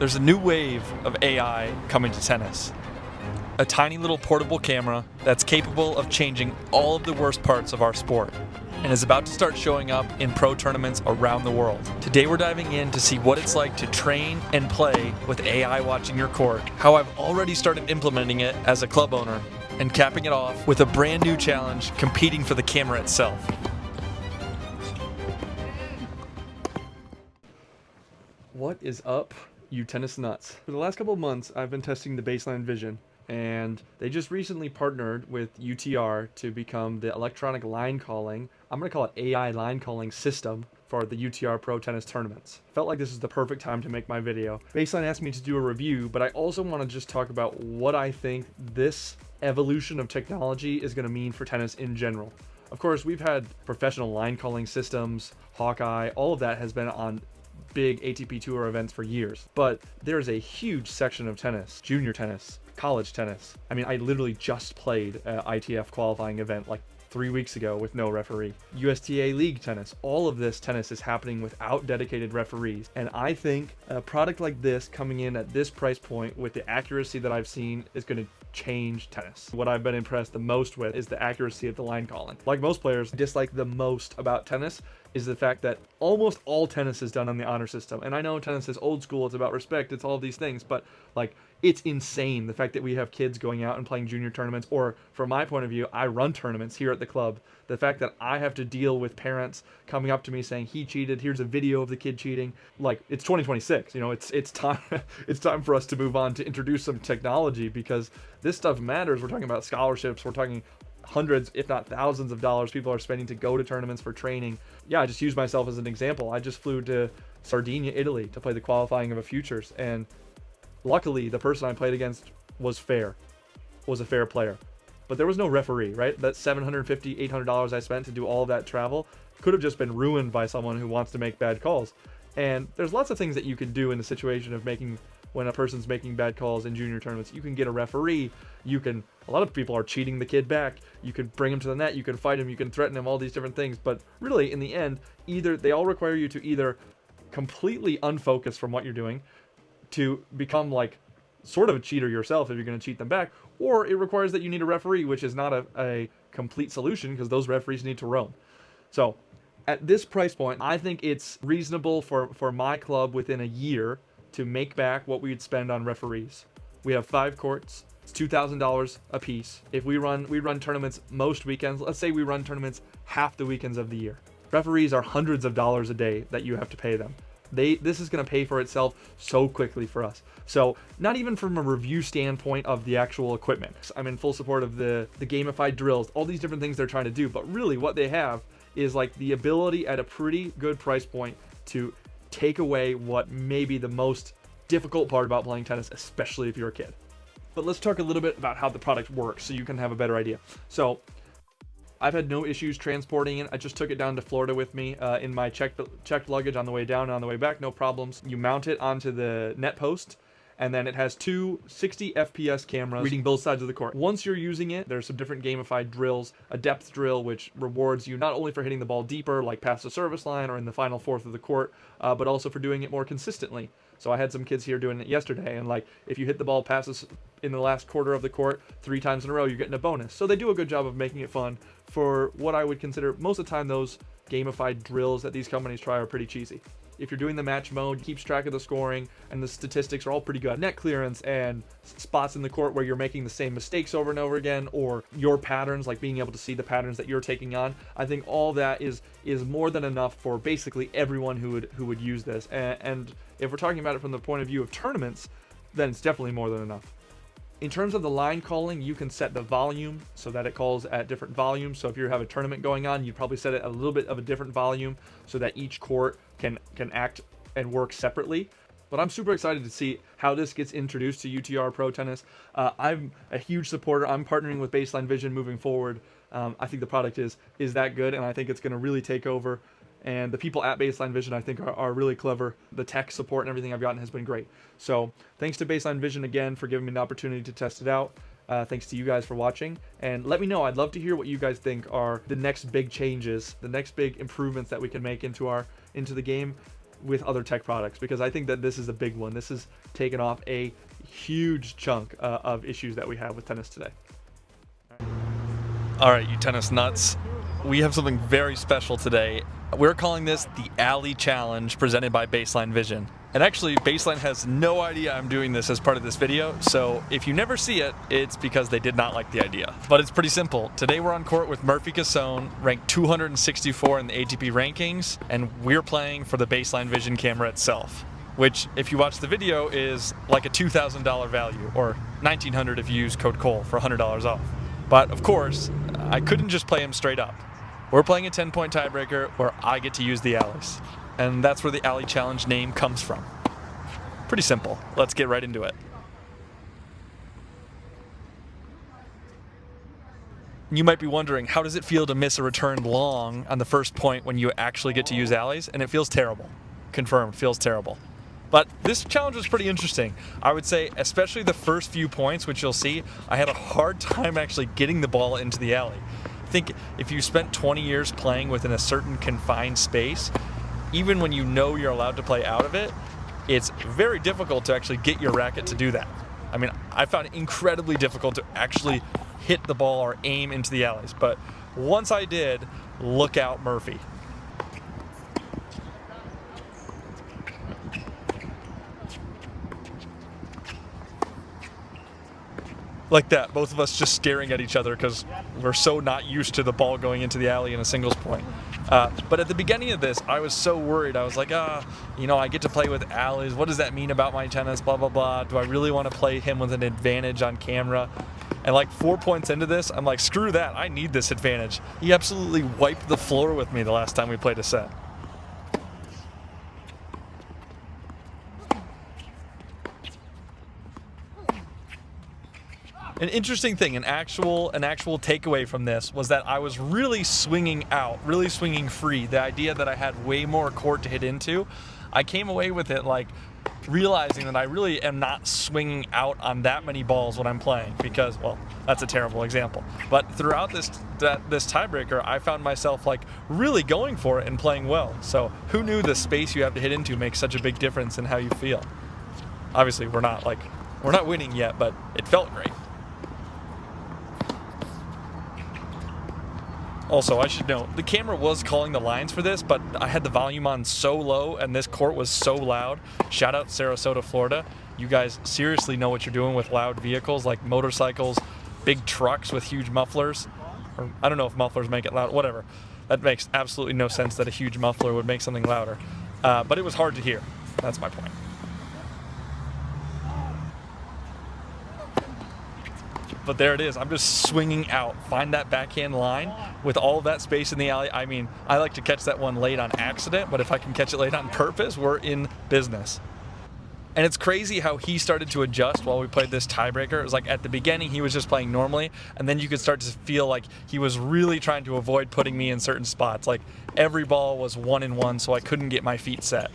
There's a new wave of AI coming to tennis. A tiny little portable camera that's capable of changing all of the worst parts of our sport and is about to start showing up in pro tournaments around the world. Today we're diving in to see what it's like to train and play with AI watching your court, how I've already started implementing it as a club owner, and capping it off with a brand new challenge competing for the camera itself. What is up, you tennis nuts? For the last couple of months, I've been testing the Baseline Vision, and they just recently partnered with UTR to become the electronic line calling, I'm going to call it AI line calling system for the UTR Pro Tennis tournaments. Felt like this is the perfect time to make my video. Baseline asked me to do a review, but I also want to just talk about what I think this evolution of technology is going to mean for tennis in general. Of course, we've had professional line calling systems, Hawkeye, all of that has been on big ATP Tour events for years, but there's a huge section of tennis, junior tennis, college tennis. I mean, I literally just played an ITF qualifying event like 3 weeks ago with no referee. USTA League tennis, all of this tennis is happening without dedicated referees. And I think a product like this coming in at this price point with the accuracy that I've seen is going to change tennis. What I've been impressed the most with is the accuracy of the line calling. Like most players, dislike the most about tennis is the fact that almost all tennis is done on the honor system. And I know tennis is old school, it's about respect, it's all these things, but like, it's insane the fact that we have kids going out and playing junior tournaments, or from my point of view, I run tournaments here at the club. The fact that I have to deal with parents coming up to me saying he cheated, here's a video of the kid cheating. Like, it's 2026, you know, it's time it's time for us to move on to introduce some technology, because this stuff matters. We're talking about scholarships, we're talking hundreds, if not thousands of dollars people are spending to go to tournaments for training. Yeah, I just use myself as an example. I just flew to Sardinia, Italy to play the qualifying of a futures, and luckily the person I played against was a fair player. But there was no referee, right? That $750, $800 I spent to do all of that travel could have just been ruined by someone who wants to make bad calls. And there's lots of things that you can do in the situation of when a person's making bad calls in junior tournaments. You can get a referee, a lot of people are cheating the kid back, you can bring him to the net, you can fight him, you can threaten him, all these different things. But really, in the end, they all require you to either completely unfocus from what you're doing, to become like sort of a cheater yourself if you're going to cheat them back, or it requires that you need a referee, which is not a complete solution because those referees need to roam. So at this price point, I think it's reasonable for my club within a year to make back what we'd spend on referees. We have 5 courts. It's $2,000 a piece. If we run tournaments most weekends, let's say we run tournaments half the weekends of the year. Referees are hundreds of dollars a day that you have to pay them. This is going to pay for itself so quickly for us. So not even from a review standpoint of the actual equipment. I'm in full support of the gamified drills, all these different things they're trying to do. But really what they have is like the ability at a pretty good price point to take away what may be the most difficult part about playing tennis, especially if you're a kid. But let's talk a little bit about how the product works so you can have a better idea. So I've had no issues transporting it. I just took it down to Florida with me in my checked luggage on the way down and on the way back, no problems. You mount it onto the net post, and then it has 2 60 FPS cameras reading both sides of the court. Once you're using it, there's some different gamified drills, a depth drill, which rewards you not only for hitting the ball deeper, like past the service line or in the final fourth of the court, but also for doing it more consistently. So I had some kids here doing it yesterday, and like, if you hit the ball passes in the last quarter of the court 3 times in a row, you're getting a bonus. So they do a good job of making it fun for what I would consider, most of the time, those gamified drills that these companies try are pretty cheesy. If you're doing the match mode, keeps track of the scoring, and the statistics are all pretty good. Net clearance and spots in the court where you're making the same mistakes over and over again, or your patterns, like being able to see the patterns that you're taking on. I think all that is more than enough for basically everyone who would use this. And if we're talking about it from the point of view of tournaments, then it's definitely more than enough. In terms of the line calling, you can set the volume so that it calls at different volumes. So if you have a tournament going on, you'd probably set it a little bit of a different volume so that each court can act and work separately. But I'm super excited to see how this gets introduced to UTR Pro Tennis. I'm a huge supporter. I'm partnering with Baseline Vision moving forward. I think the product is that good, and I think it's going to really take over. And the people at Baseline Vision, I think, are really clever. The tech support and everything I've gotten has been great. So thanks to Baseline Vision again for giving me the opportunity to test it out. Thanks to you guys for watching. And let me know. I'd love to hear what you guys think are the next big changes, the next big improvements that we can make into the game. with other tech products, because I think that this is a big one. This has taken off a huge chunk of issues that we have with tennis today. All right, you tennis nuts, we have something very special today. We're calling this the Alley Challenge, presented by Baseline Vision. And actually, Baseline has no idea I'm doing this as part of this video, so if you never see it, it's because they did not like the idea. But it's pretty simple. Today we're on court with Murphy Casone, ranked 264 in the ATP rankings, and we're playing for the Baseline Vision camera itself, which, if you watch the video, is like a $2,000 value, or $1,900 if you use code COLE for $100 off. But of course, I couldn't just play him straight up. We're playing a 10-point tiebreaker where I get to use the alleys. And that's where the Alley Challenge name comes from. Pretty simple. Let's get right into it. You might be wondering, how does it feel to miss a return long on the first point when you actually get to use alleys? And it feels terrible. Confirmed, feels terrible. But this challenge was pretty interesting. I would say, especially the first few points, which you'll see, I had a hard time actually getting the ball into the alley. I think if you spent 20 years playing within a certain confined space, even when you know you're allowed to play out of it, it's very difficult to actually get your racket to do that. I mean, I found it incredibly difficult to actually hit the ball or aim into the alleys. But once I did, look out Murphy. Like that, both of us just staring at each other because we're so not used to the ball going into the alley in a singles point. But at the beginning of this, I was so worried. I was like, I get to play with alleys. What does that mean about my tennis? Blah, blah, blah. Do I really want to play him with an advantage on camera? And like 4 points into this, I'm like, screw that. I need this advantage. He absolutely wiped the floor with me the last time we played a set. An interesting thing, an actual takeaway from this was that I was really swinging out, really swinging free. The idea that I had way more court to hit into, I came away with it like realizing that I really am not swinging out on that many balls when I'm playing, because, well, that's a terrible example. But throughout this tiebreaker, I found myself like really going for it and playing well. So who knew the space you have to hit into makes such a big difference in how you feel? Obviously, we're not winning yet, but it felt great. Also, I should note, the camera was calling the lines for this, but I had the volume on so low and this court was so loud. Shout out Sarasota, Florida. You guys seriously know what you're doing with loud vehicles like motorcycles, big trucks with huge mufflers. Or I don't know if mufflers make it loud, whatever. That makes absolutely no sense that a huge muffler would make something louder. But it was hard to hear. That's my point. But there it is. I'm just swinging out. Find that backhand line with all of that space in the alley. I mean, I like to catch that one late on accident, but if I can catch it late on purpose, we're in business. And it's crazy how he started to adjust while we played this tiebreaker. It was like at the beginning, he was just playing normally, and then you could start to feel like he was really trying to avoid putting me in certain spots. Like every ball was 1-in-1, so I couldn't get my feet set.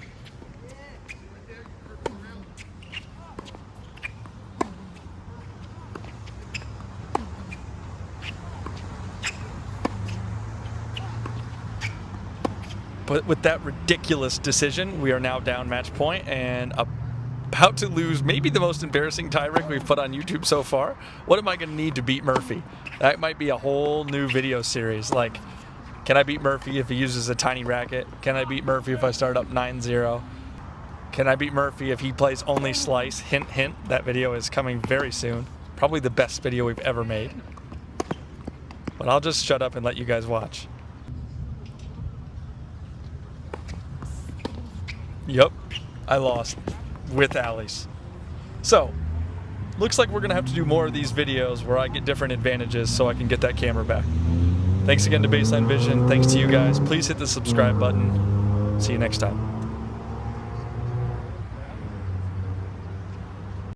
But with that ridiculous decision, we are now down match point and about to lose maybe the most embarrassing tiebreak we've put on YouTube so far. What am I going to need to beat Murphy? That might be a whole new video series. Like, can I beat Murphy if he uses a tiny racket? Can I beat Murphy if I start up 9-0? Can I beat Murphy if he plays only slice? Hint, hint, that video is coming very soon. Probably the best video we've ever made. But I'll just shut up and let you guys watch. Yep, I lost with alleys. So, looks like we're gonna have to do more of these videos where I get different advantages so I can get that camera back. Thanks again to Baseline Vision. Thanks to you guys. Please hit the subscribe button. See you next time.